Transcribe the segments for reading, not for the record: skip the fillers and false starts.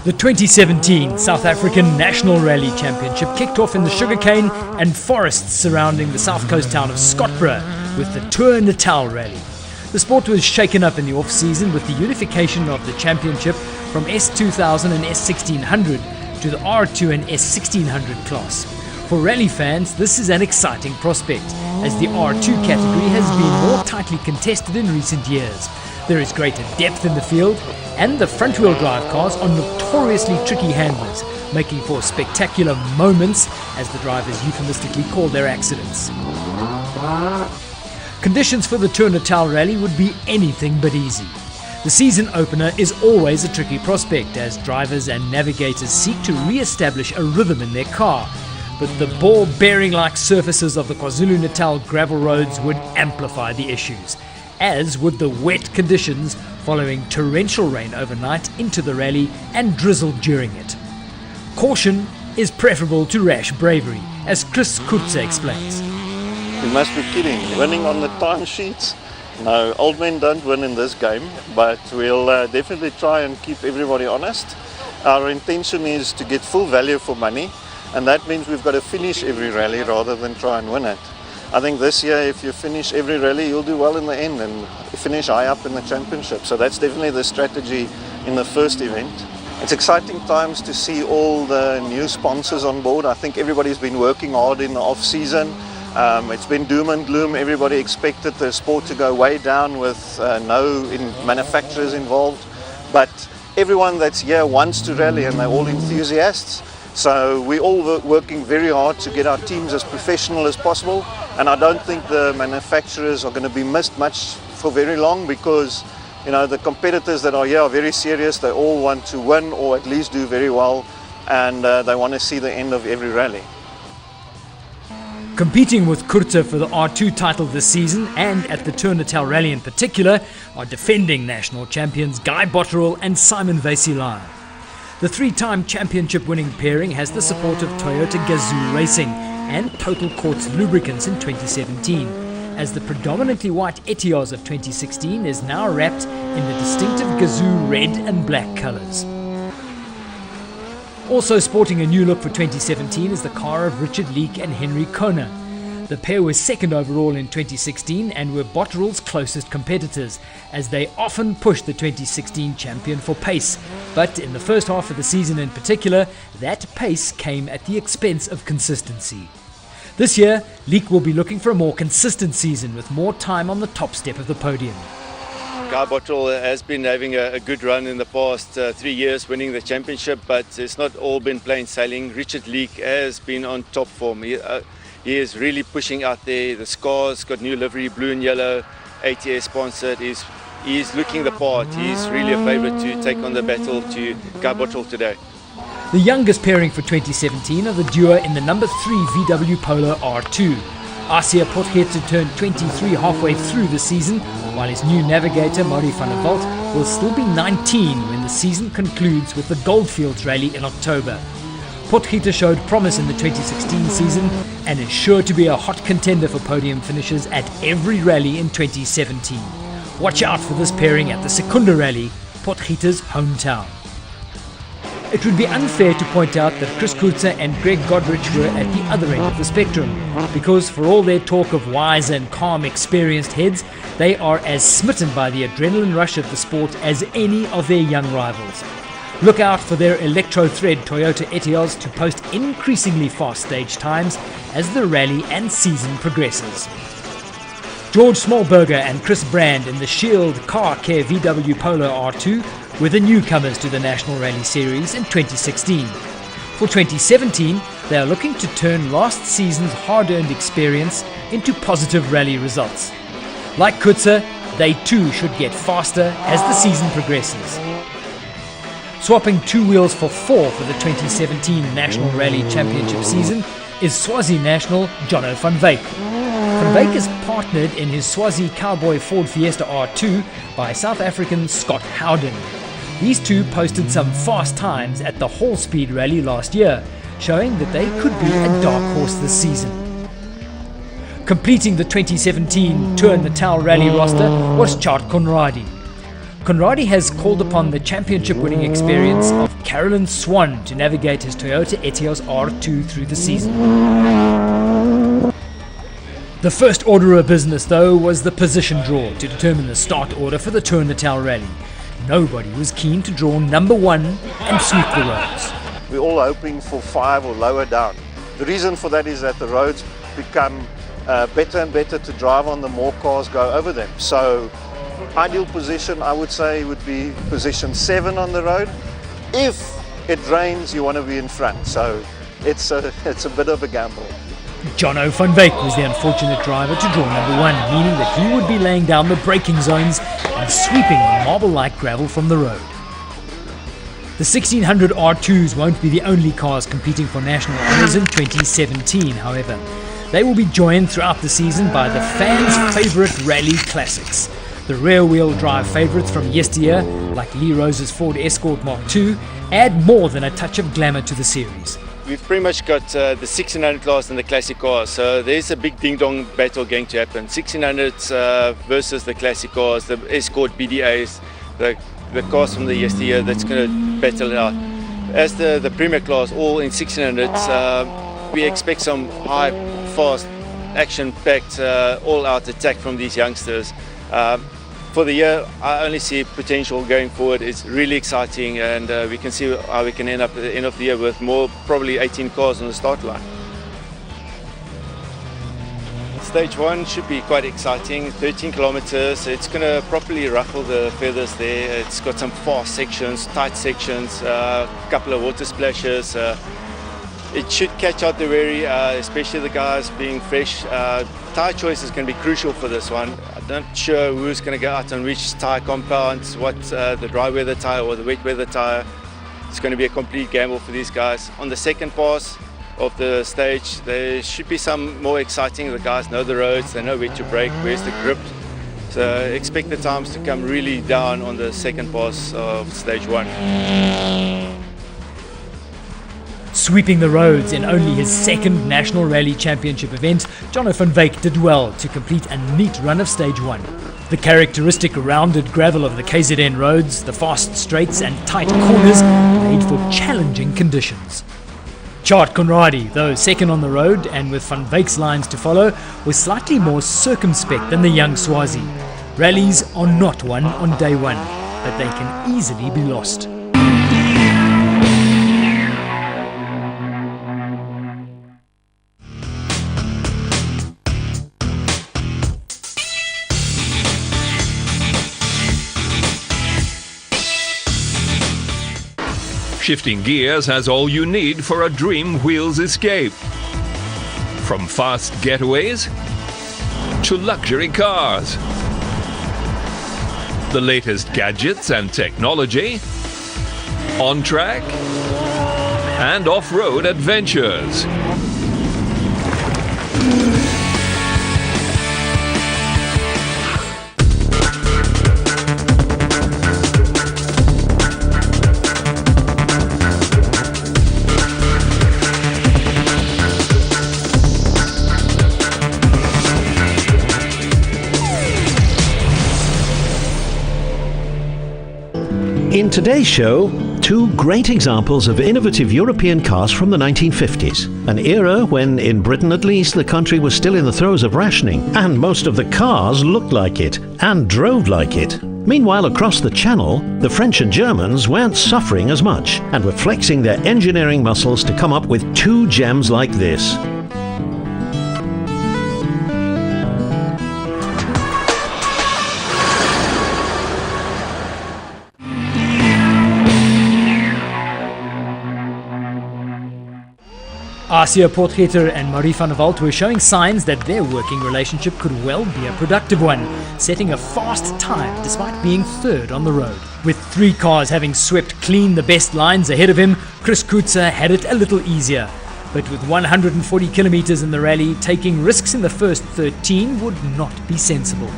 The 2017 South African National Rally Championship kicked off in the sugarcane and forests surrounding the south coast town of Scottsboro with the Tour Natal Rally. The sport was shaken up in the off-season with the unification of the championship from S2000 and S1600 to the R2 and S1600 class. For rally fans, this is an exciting prospect, as the R2 category has been more tightly contested in recent years. There is greater depth in the field, and the front-wheel drive cars are notoriously tricky handlers, making for spectacular moments, as the drivers euphemistically call their accidents. Conditions for the Tour Natal Rally would be anything but easy. The season opener is always a tricky prospect, as drivers and navigators seek to re-establish a rhythm in their car. But the ball-bearing-like surfaces of the KwaZulu-Natal gravel roads would amplify the issues, as would the wet conditions following torrential rain overnight into the rally and drizzle during it. Caution is preferable to rash bravery, as Chris Kurtze explains. You must be kidding. Winning on the timesheets? No, old men don't win in this game, but we'll definitely try and keep everybody honest. Our intention is to get full value for money, and that means we've got to finish every rally rather than try and win it. I think this year, if you finish every rally, you'll do well in the end and finish high up in the championship. So that's definitely the strategy in the first event. It's exciting times to see all the new sponsors on board. I think everybody's been working hard in the off-season. It's been doom and gloom. Everybody expected the sport to go way down with no manufacturers involved. But everyone that's here wants to rally, and they're all enthusiasts. So we're all working very hard to get our teams as professional as possible, and I don't think the manufacturers are going to be missed much for very long, because the competitors that are here are very serious. They all want to win or at least do very well, and they want to see the end of every rally. Competing with Kurtze for the R2 title this season, and at the Tour Natal Rally in particular, are defending national champions Guy Botterill and Simon Vasilai. The three-time championship-winning pairing has the support of Toyota Gazoo Racing and Total Quartz Lubricants in 2017, as the predominantly white Etios of 2016 is now wrapped in the distinctive Gazoo red and black colours. Also sporting a new look for 2017 is the car of Richard Leek and Henry Kona. The pair were second overall in 2016 and were Botterill's closest competitors, as they often pushed the 2016 champion for pace. But in the first half of the season in particular, that pace came at the expense of consistency. This year, Leek will be looking for a more consistent season with more time on the top step of the podium. Guy Botterill has been having a good run in the past 3 years, winning the championship, but it's not all been plain sailing. Richard Leek has been on top form. He is really pushing out there. The Scar's got new livery, blue and yellow, ATS sponsored. He's looking the part. He's really a favourite to take on the battle to Guy Botterill today. The youngest pairing for 2017 are the duo in the number 3 VW Polo R2. Asia Potgieter turned 23 halfway through the season, while his new navigator, Maury van der Walt, will still be 19 when the season concludes with the Goldfields Rally in October. Potgieter showed promise in the 2016 season and is sure to be a hot contender for podium finishes at every rally in 2017. Watch out for this pairing at the Secunda Rally, Potgieter's hometown. It would be unfair to point out that Chris Kurtze and Greg Godrich were at the other end of the spectrum, because for all their talk of wise and calm experienced heads, they are as smitten by the adrenaline rush of the sport as any of their young rivals. Look out for their electro-thread Toyota Etios to post increasingly fast stage times as the rally and season progresses. George Smallberger and Chris Brand in the Shield Car Care VW Polo R2 were the newcomers to the National Rally Series in 2016. For 2017, they are looking to turn last season's hard-earned experience into positive rally results. Like Kurtze, they too should get faster as the season progresses. Swapping 2 wheels for 4 for the 2017 National Rally Championship season is Swazi national Jono van Wyk. Van Wyk is partnered in his Swazi Cowboy Ford Fiesta R2 by South African Scott Howden. These two posted some fast times at the Hall Speed Rally last year, showing that they could be a dark horse this season. Completing the 2017 Tour Natal Rally roster was Chart Conradi. Conradi has called upon the championship-winning experience of Carolyn Swan to navigate his Toyota Etios R2 through the season. The first order of business, though, was the position draw to determine the start order for the Tour Natal Rally. Nobody was keen to draw number 1 and sweep the roads. We're all hoping for 5 or lower down. The reason for that is that the roads become better and better to drive on the more cars go over them. So ideal position, I would say, would be position 7 on the road. If it rains, you want to be in front. So it's a bit of a gamble. Jono van Wyk was the unfortunate driver to draw number 1, meaning that he would be laying down the braking zones and sweeping the marble-like gravel from the road. The 1600 R2s won't be the only cars competing for national honours in 2017, however. They will be joined throughout the season by the fans' favourite rally classics. The rear-wheel drive favourites from yesteryear, like Lee Rose's Ford Escort Mark II, add more than a touch of glamour to the series. We've pretty much got the 1600 class and the classic cars, so there's a big ding-dong battle going to happen. 1600s versus the classic cars, the Escort BDAs, the cars from the yesteryear that's going to battle it out. As the Premier class, all in 1600s, we expect some high, fast, action-packed, all-out attack from these youngsters. For the year, I only see potential going forward. It's really exciting, and we can see how we can end up at the end of the year with probably 18 cars on the start line. Stage 1 should be quite exciting, 13 kilometers. It's going to properly ruffle the feathers there. It's got some fast sections, tight sections, a couple of water splashes. It should catch out the wary, especially the guys being fresh. Tyre choice is going to be crucial for this one. I'm not sure who's going to go out on which tyre compounds, what the dry weather tyre or the wet weather tyre. It's going to be a complete gamble for these guys. On the second pass of the stage, there should be some more exciting. The guys know the roads, they know where to brake, where's the grip. So expect the times to come really down on the second pass of stage 1. Sweeping the roads in only his second National Rally Championship event, Jono van Wyk did well to complete a neat run of stage 1. The characteristic rounded gravel of the KZN roads, the fast straights and tight corners made for challenging conditions. Tjaart Conradi, though second on the road and with van Wyk's lines to follow, was slightly more circumspect than the young Swazi. Rallies are not won on day 1, but they can easily be lost. Shifting Gears has all you need for a dream wheels escape. From fast getaways to luxury cars. The latest gadgets and technology, on track and off-road adventures. In today's show, 2 great examples of innovative European cars from the 1950s, an era when, in Britain at least, the country was still in the throes of rationing, and most of the cars looked like it and drove like it. Meanwhile, across the Channel, the French and Germans weren't suffering as much and were flexing their engineering muscles to come up with 2 gems like this. Asia Potgieter and Marie van der Walt were showing signs that their working relationship could well be a productive one, setting a fast time despite being third on the road. With 3 cars having swept clean the best lines ahead of him, Chris Koetser had it a little easier. But with 140 kilometers in the rally, taking risks in the first 13 would not be sensible.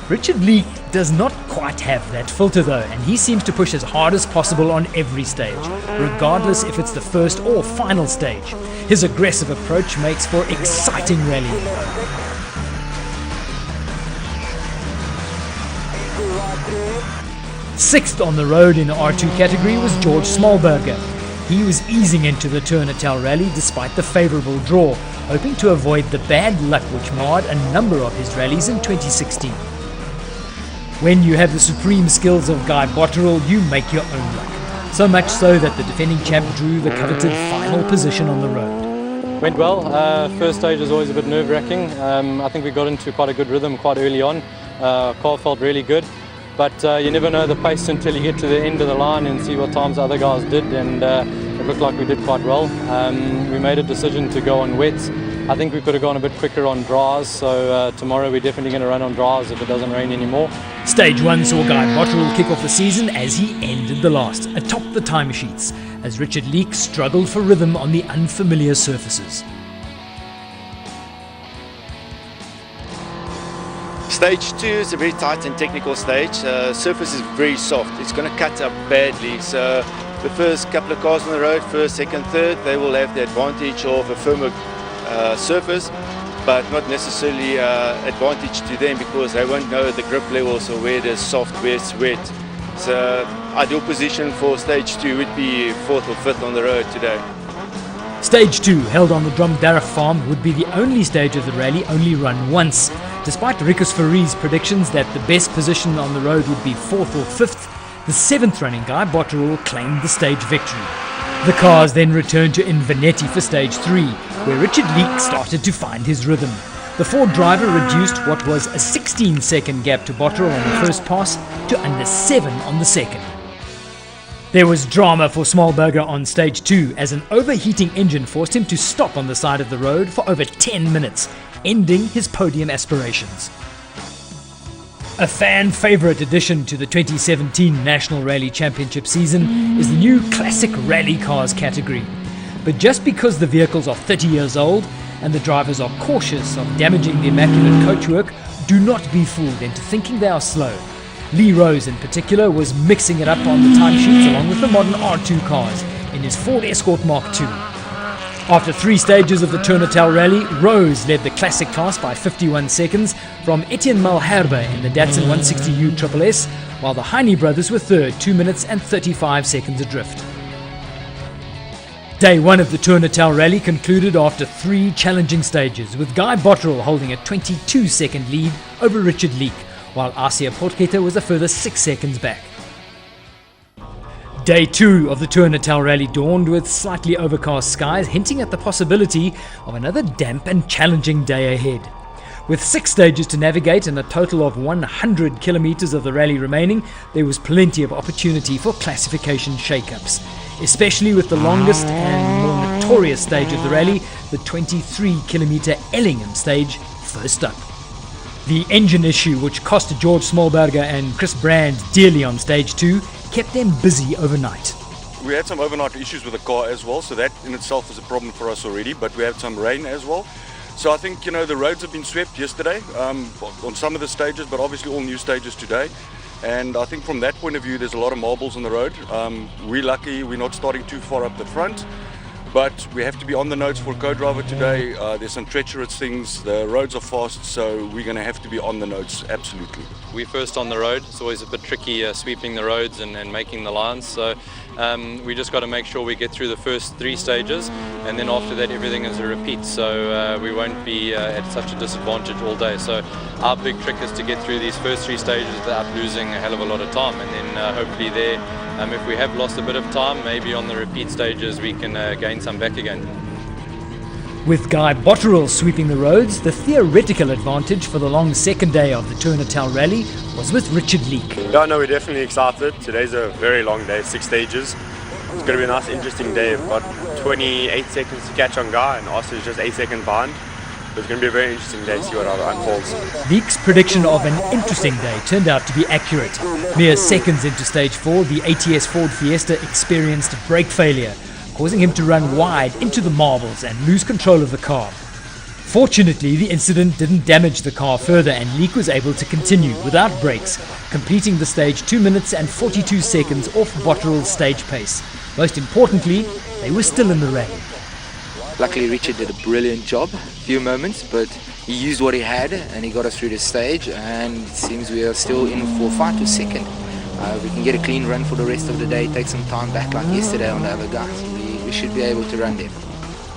Richard Leek does not quite have that filter though, and he seems to push as hard as possible on every stage, regardless if it's the first or final stage. His aggressive approach makes for exciting rallying. Sixth on the road in the R2 category was George Smallberger. He was easing into the Tour Natal rally despite the favourable draw, hoping to avoid the bad luck which marred a number of his rallies in 2016. When you have the supreme skills of Guy Botterill, you make your own luck. So much so that the defending champ drew the coveted final position on the road. Went well. First stage is always a bit nerve-wracking. I think we got into quite a good rhythm quite early on. Car felt really good. But you never know the pace until you get to the end of the line and see what times other guys did, and it looked like we did quite well. We made a decision to go on wets. I think we could have gone a bit quicker on dries, so tomorrow we're definitely going to run on dries if it doesn't rain anymore. Stage 1 saw Guy Botterill kick off the season as he ended the last, atop the timesheets, as Richard Leek struggled for rhythm on the unfamiliar surfaces. Stage 2 is a very tight and technical stage. Surface is very soft. It's going to cut up badly. So the first couple of cars on the road, first, second, third, they will have the advantage of a firmer surface, but not necessarily advantage to them because they won't know the grip levels or where it is soft, where it's wet. So ideal position for stage 2 would be 4th or 5th on the road today. Stage 2, held on the Drumdarragh farm, would be the only stage of the rally only run once. Despite Rikus Fari's predictions that the best position on the road would be 4th or 5th, the 7th running Guy Botterill claimed the stage victory. The cars then returned to Invernetti for stage 3, where Richard Leek started to find his rhythm. The Ford driver reduced what was a 16-second gap to Botterill on the first pass to under 7 on the second. There was drama for Smallberger on stage 2 as an overheating engine forced him to stop on the side of the road for over 10 minutes, ending his podium aspirations. A fan favourite addition to the 2017 National Rally Championship season is the new Classic Rally Cars category. But just because the vehicles are 30 years old and the drivers are cautious of damaging the immaculate coachwork, do not be fooled into thinking they are slow. Lee Rose in particular was mixing it up on the timesheets along with the modern R2 cars in his Ford Escort Mark II. After 3 stages of the Tour Natal rally, Rose led the classic class by 51 seconds from Etienne Malherbe in the Datsun 160U SSS, while the Heine brothers were third, 2 minutes and 35 seconds adrift. Day 1 of the Tour Natal rally concluded after 3 challenging stages, with Guy Botterill holding a 22-second lead over Richard Leek, while Asia Potgieter was a further 6 seconds back. Day 2 of the Tour Natal rally dawned with slightly overcast skies, hinting at the possibility of another damp and challenging day ahead. With 6 stages to navigate and a total of 100 kilometers of the rally remaining, there was plenty of opportunity for classification shake-ups, especially with the longest and more notorious stage of the rally, the 23-kilometer Ellingham stage, first up. The engine issue, which cost George Smallberger and Chris Brand dearly on stage 2, kept them busy overnight. We had some overnight issues with the car as well, so that in itself is a problem for us already, but we had some rain as well. So I think, the roads have been swept yesterday on some of the stages, but obviously all new stages today. And I think from that point of view, there's a lot of marbles on the road. We're lucky we're not starting too far up the front, but we have to be on the notes for a co-driver today. There's some treacherous things, the roads are fast, so we're going to have to be on the notes, absolutely. We're first on the road. It's always a bit tricky sweeping the roads and making the lines, so we just got to make sure we get through the first 3 stages, and then after that everything is a repeat, so we won't be at such a disadvantage all day. So our big trick is to get through these first 3 stages without losing a hell of a lot of time, and then hopefully there, if we have lost a bit of time, maybe on the repeat stages we can gain some back again. With Guy Botterill sweeping the roads, the theoretical advantage for the long second day of the Tour Natal rally was with Richard Leek. Yeah, no, we're definitely excited. Today's a very long day, 6 stages. It's going to be a nice, interesting day. We've got 28 seconds to catch on Guy, and Austin is just 8 seconds behind. But it's going to be a very interesting day to see what unfolds. Leek's prediction of an interesting day turned out to be accurate. Mere seconds into stage 4, the ATS Ford Fiesta experienced brake failure, causing him to run wide into the marbles and lose control of the car. Fortunately, the incident didn't damage the car further and Leek was able to continue without brakes, completing the stage 2 minutes and 42 seconds off Botterill's stage pace. Most importantly, they were still in the rally. Luckily Richard did a brilliant job, few moments, but he used what he had and he got us through the stage, and it seems we are still in for fight to second. We can get a clean run for the rest of the day, take some time back like yesterday on the other guys. We should be able to run them.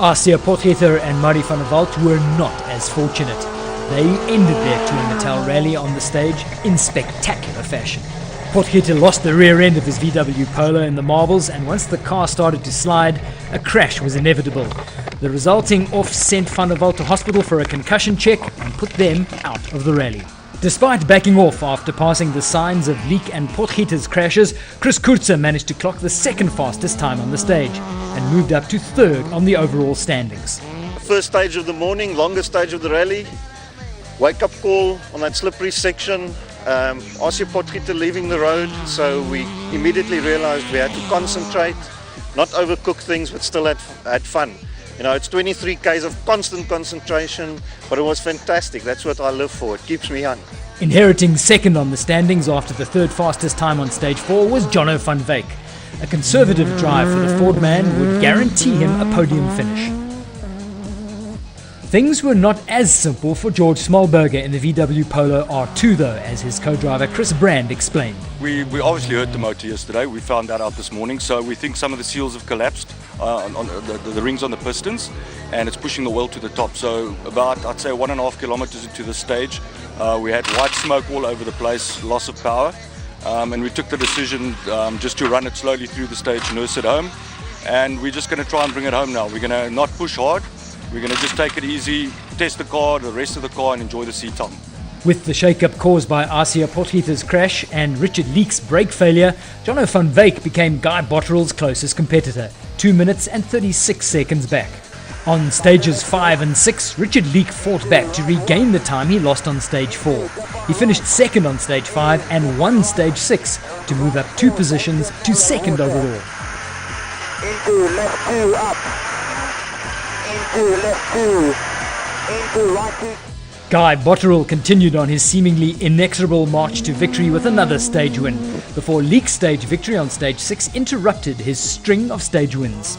Asia Potgieter and Mari van der Walt were not as fortunate. They ended their Tour Natal rally on the stage in spectacular fashion. Potgieter lost the rear end of his VW Polo in the marbles, and once the car started to slide, a crash was inevitable. The resulting off sent Van der Walt to hospital for a concussion check and put them out of the rally. Despite backing off after passing the signs of Leek and Potgieter's crashes, Chris Kurzer managed to clock the second fastest time on the stage and moved up to third on the overall standings. First stage of the morning, longest stage of the rally. Wake up call on that slippery section. Asia Potgieter leaving the road, so we immediately realized we had to concentrate, not overcook things, but still had fun. You know, it's 23 Ks of constant concentration, but it was fantastic. That's what I live for. It keeps me young. Inheriting second on the standings after the third fastest time on stage 4 was Jono van Wyk. A conservative drive for the Ford man would guarantee him a podium finish. Things were not as simple for George Smallberger in the VW Polo R2 though, as his co-driver Chris Brand explained. We obviously hurt the motor yesterday. We found that out this morning. So we think some of the seals have collapsed on the rings on the pistons, and it's pushing the oil to the top. So about, I'd say, 1.5 kilometers into the stage, we had white smoke all over the place, loss of power. And we took the decision just to run it slowly through the stage, nurse it home. And we're just going to try and bring it home now. We're going to not push hard. We're going to just take it easy, test the car, the rest of the car, and enjoy the seat time. With the shake-up caused by Asia Potgieter's crash and Richard Leek's brake failure, Jono van Wyk became Guy Botterell's closest competitor, 2 minutes and 36 seconds back. On stages 5 and 6, Richard Leek fought back to regain the time he lost on stage 4. He finished second on stage 5 and won stage 6 to move up 2 positions to second overall. Into left 2 up. Into left 2, into right 2. Guy Botterell continued on his seemingly inexorable march to victory with another stage win, before Leek's stage victory on stage 6 interrupted his string of stage wins.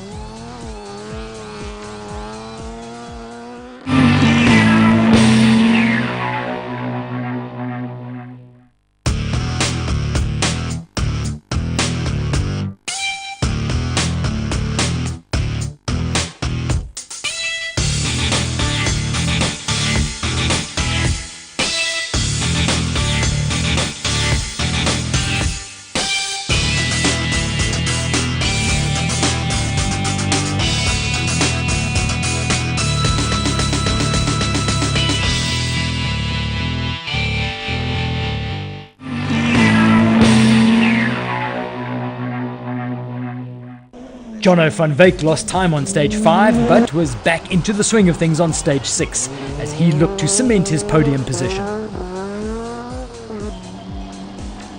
Jono van Wyk lost time on stage 5, but was back into the swing of things on stage 6, as he looked to cement his podium position.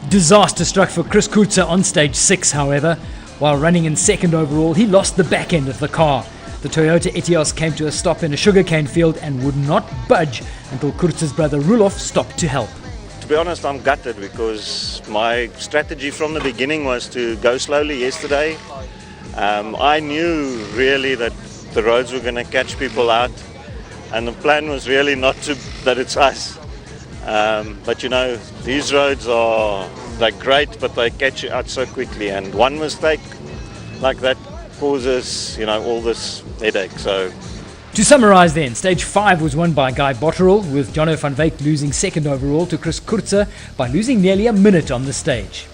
Disaster struck for Chris Kurzer on stage 6, however. While running in second overall, he lost the back end of the car. The Toyota Etios came to a stop in a sugarcane field and would not budge until Kurzer's brother Rulof stopped to help. To be honest, I'm gutted because my strategy from the beginning was to go slowly yesterday. I knew really that the roads were going to catch people out, and the plan was really not that it's us. But you know, these roads they're great, but they catch you out so quickly, and one mistake like that causes, you know, all this headache. So to summarise then, stage 5 was won by Guy Botterell, with Jono van Wyk losing second overall to Chris Kurzer by losing nearly a minute on the stage.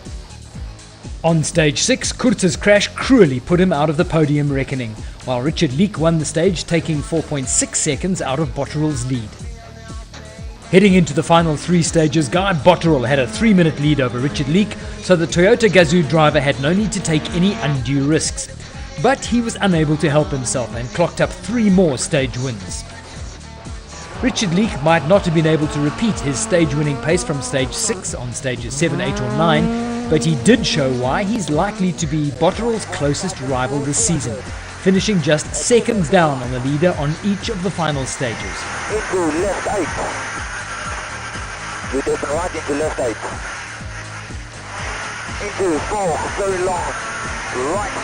On stage 6, Kurzer's crash cruelly put him out of the podium reckoning, while Richard Leek won the stage, taking 4.6 seconds out of Botterell's lead. Heading into the final 3 stages, Guy Botterell had a 3-minute lead over Richard Leek, so the Toyota Gazoo driver had no need to take any undue risks. But he was unable to help himself and clocked up 3 more stage wins. Richard Leek might not have been able to repeat his stage-winning pace from stage 6 on stages 7, 8 or 9, but he did show why he's likely to be Botterell's closest rival this season, finishing just seconds down on the leader on each of the final stages. Into left 8. We take the right into left 8. Into 4, very long. Right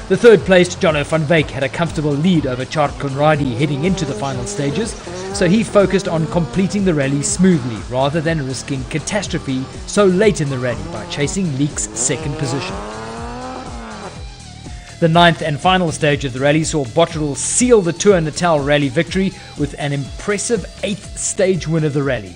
5. The third-placed Jono van Wyk had a comfortable lead over Chart Conradi heading into the final stages, so he focused on completing the rally smoothly rather than risking catastrophe so late in the rally by chasing Leek's second position. The ninth and final stage of the rally saw Botterill seal the Tour Natal rally victory with an impressive 8th stage win of the rally.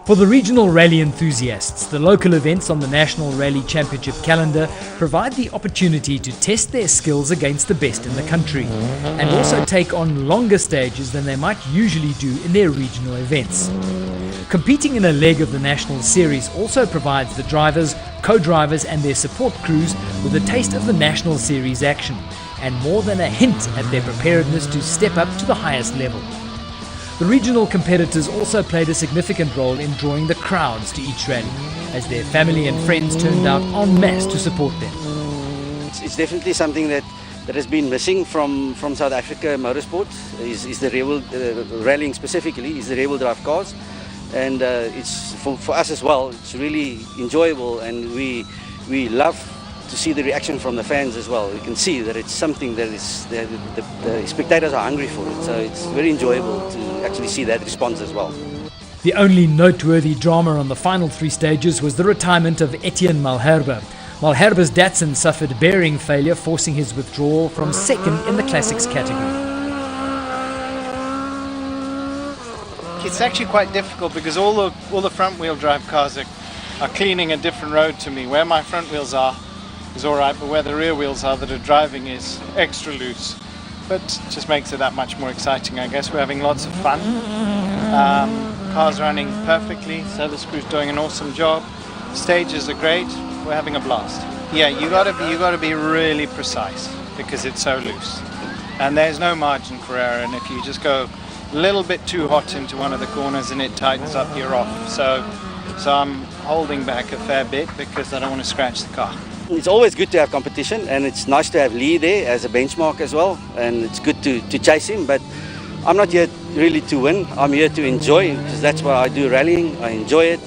For the regional rally enthusiasts, the local events on the National Rally Championship calendar provide the opportunity to test their skills against the best in the country and also take on longer stages than they might usually do in their regional events. Competing in a leg of the National Series also provides the drivers, co-drivers and their support crews with a taste of the National Series action and more than a hint at their preparedness to step up to the highest level. The regional competitors also played a significant role in drawing the crowds to each rally, as their family and friends turned out en masse to support them. It's definitely something that has been missing from South Africa motorsport, is the rear-wheel, rallying specifically, is the rear-wheel drive cars. And it's for us as well, it's really enjoyable, and we love to see the reaction from the fans as well. You can see that it's something that is the spectators are hungry for it, so it's very enjoyable to actually see that response as well. The only noteworthy drama on the final 3 stages was the retirement of Etienne Malherbe. Malherbe's Datsun suffered bearing failure, forcing his withdrawal from second in the classics category. It's actually quite difficult because all the front wheel drive cars are cleaning a different road to me. Where my front wheels are is alright, but where the rear wheels are that are driving is extra loose. But it just makes it that much more exciting, I guess. We're having lots of fun. Cars running perfectly, service crew's doing an awesome job. Stages are great, we're having a blast. Yeah, you gotta be really precise because it's so loose. And there's no margin for error, and if you just go a little bit too hot into one of the corners and it tightens up, you're off. So I'm holding back a fair bit because I don't want to scratch the car. It's always good to have competition, and it's nice to have Lee there as a benchmark as well, and it's good to chase him, but I'm not here really to win. I'm here to enjoy, because that's why I do rallying. I enjoy it,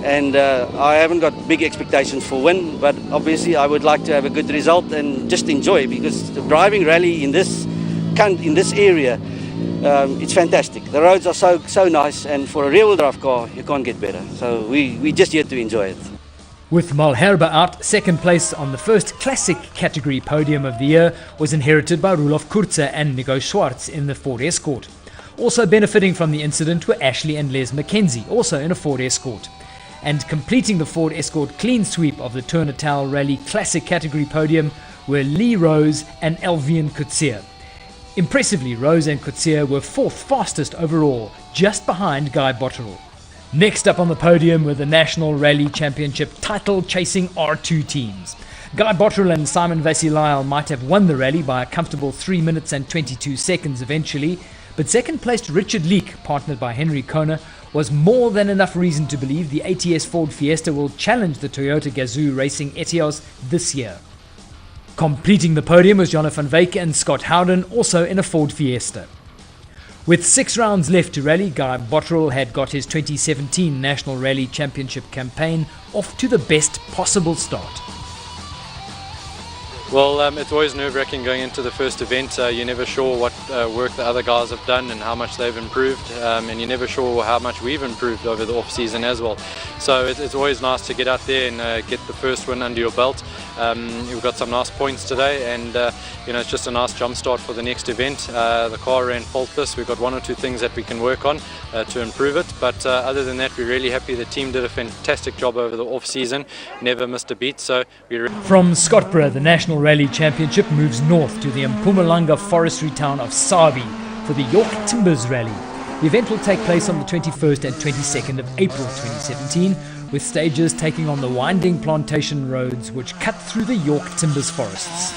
and I haven't got big expectations for win, but obviously I would like to have a good result and just enjoy, because the driving rally in this area, it's fantastic. The roads are so nice, and for a rear-wheel drive car you can't get better, so we're just here to enjoy it. With Malherbe out, second place on the first classic category podium of the year was inherited by Roelof Kurze and Nico Schwartz in the Ford Escort. Also benefiting from the incident were Ashley and Les McKenzie, also in a Ford Escort. And completing the Ford Escort clean sweep of the Tour Natal Rally Classic category podium were Lee Rose and Elvian Coetzee. Impressively, Rose and Coetzee were 4th fastest overall, just behind Guy Botterill. Next up on the podium were the National Rally Championship title-chasing R2 teams. Guy Botterill and Simon Vasilile might have won the rally by a comfortable 3 minutes and 22 seconds eventually, but second-placed Richard Leek, partnered by Henry Kona, was more than enough reason to believe the ATS Ford Fiesta will challenge the Toyota Gazoo Racing Etios this year. Completing the podium was Jono van Wyk and Scott Howden, also in a Ford Fiesta. With 6 rounds left to rally, Guy Botterill had got his 2017 National Rally Championship campaign off to the best possible start. Well, it's always nerve-wracking going into the first event. You're never sure what work the other guys have done and how much they've improved, and you're never sure how much we've improved over the off-season as well. So it's always nice to get out there and get the first win under your belt. We've got some nice points today, and it's just a nice jump start for the next event. The car ran faultless. We've got 1 or 2 things that we can work on to improve it, but other than that, we're really happy. The team did a fantastic job over the off-season, never missed a beat. So from Scottborough, the National Rally Championship moves north to the Mpumalanga forestry town of Sabi for the York Timbers Rally. The event will take place on the 21st and 22nd of April 2017, with stages taking on the winding plantation roads which cut through the York Timbers forests.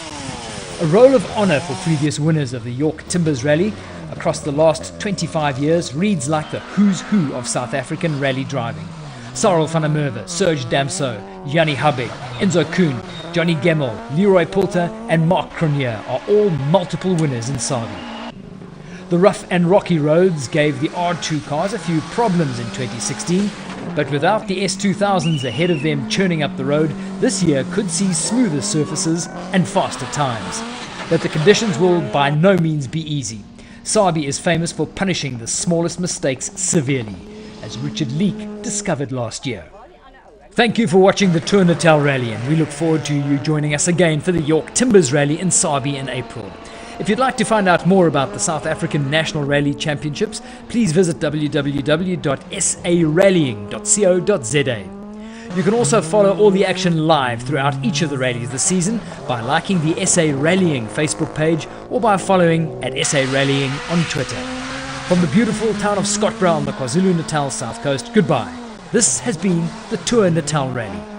A roll of honour for previous winners of the York Timbers Rally across the last 25 years reads like the who's who of South African rally driving. Cyril van der Merwe, Serge Damso, Jannie Habig, Enzo Kuhn, Johnny Gemmel, Leroy Poulter and Mark Cronier are all multiple winners in Sabi. The rough and rocky roads gave the R2 cars a few problems in 2016, but without the S2000s ahead of them churning up the road, this year could see smoother surfaces and faster times. But the conditions will by no means be easy. Sabi is famous for punishing the smallest mistakes severely, as Richard Leake discovered last year. Thank you for watching the Tour Natal Rally, and we look forward to you joining us again for the York Timbers Rally in Sabi in April. If you'd like to find out more about the South African National Rally Championships, please visit www.sarallying.co.za. You can also follow all the action live throughout each of the rallies this season by liking the SA Rallying Facebook page or by following at SA Rallying on Twitter. From the beautiful town of Scottbrow on the KwaZulu-Natal South Coast, goodbye. This has been the Tour Natal Rally.